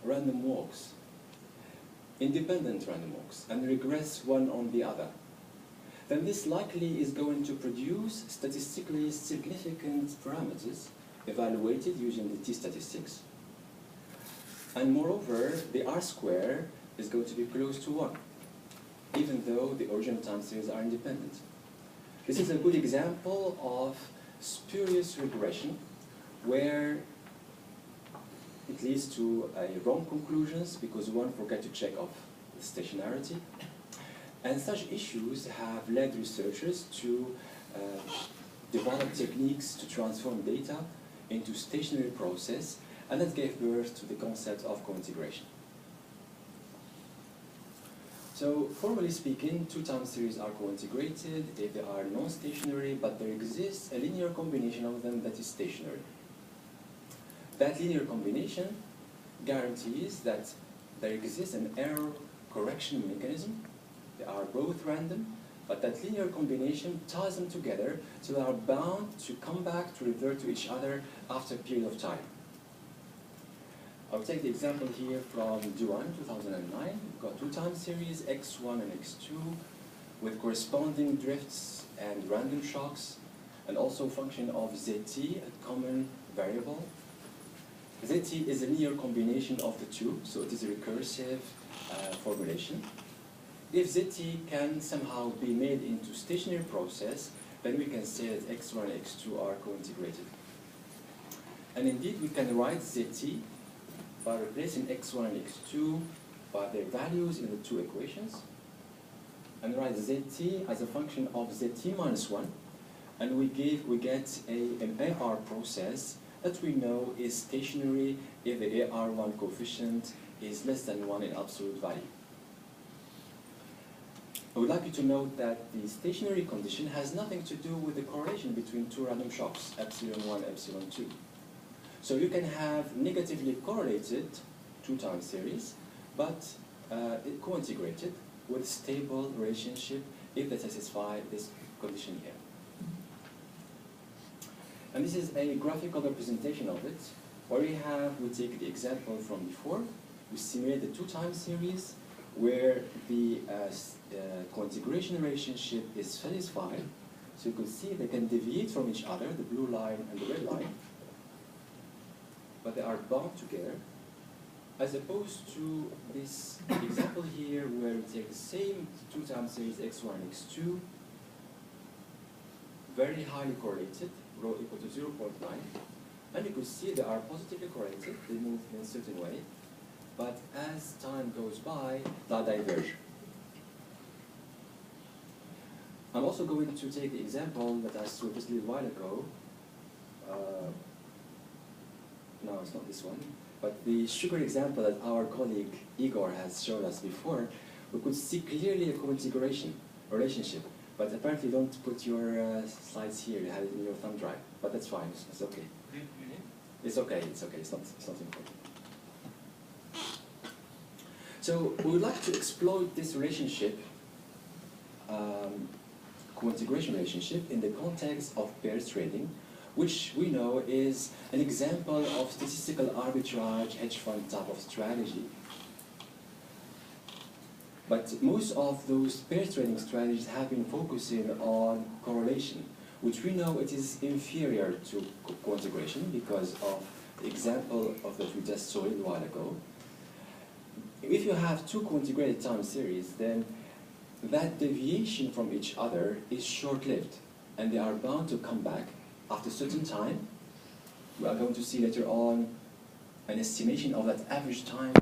random walks, independent random walks, and regress one on the other, then this likely is going to produce statistically significant parameters evaluated using the t-statistics. And moreover, the R-square is going to be close to 1, even though the original time series are independent. This is a good example of spurious regression, where it leads to wrong conclusions because one forgot to check off the stationarity. And such issues have led researchers to develop techniques to transform data into stationary process, and that gave birth to the concept of cointegration. So, formally speaking, two time series are cointegrated if they are non-stationary, but there exists a linear combination of them that is stationary. That linear combination guarantees that there exists an error correction mechanism. They are both random, but that linear combination ties them together so they are bound to come back to revert to each other after a period of time. I'll take the example here from Duan, 2009. We've got two time series, x1 and x2, with corresponding drifts and random shocks, and also function of zt, a common variable. Zt is a linear combination of the two, so it is a recursive formulation. If zt can somehow be made into stationary process, then we can say that x1 and x2 are cointegrated. And indeed, we can write zt by replacing x1 and x2 by their values in the two equations, and write zt as a function of zt minus 1, and we get an AR process that we know is stationary if the AR1 coefficient is less than 1 in absolute value. I would like you to note that the stationary condition has nothing to do with the correlation between two random shocks, epsilon 1, epsilon 2. So you can have negatively correlated two time series, but cointegrated with stable relationship if they satisfy this condition here. And this is a graphical representation of it, where we take the example from before, we simulate the two time series where the cointegration relationship is satisfied. So you could see they can deviate from each other, the blue line and the red line, but they are bound together, as opposed to this example here where we take the same two time series x1 and x2, very highly correlated, rho equal to 0.9, and you could see they are positively correlated, they move in a certain way, but as time goes by, they diverge. I'm also going to take the example that I saw just a little while ago. No, it's not this one, but the sugar example that our colleague Igor has showed us before, we could see clearly a cointegration relationship, but apparently don't put your slides here, you have it in your thumb drive, but that's fine, it's okay. It's okay, it's not important. So we would like to exploit this relationship, cointegration relationship, in the context of pairs trading, which we know is an example of statistical arbitrage hedge fund type of strategy. But most of those pair trading strategies have been focusing on correlation, which we know it is inferior to cointegration because of the example of that we just saw a little while ago. If you have two cointegrated time series, then that deviation from each other is short-lived, and they are bound to come back after a certain time. We are going to see later on an estimation of that average time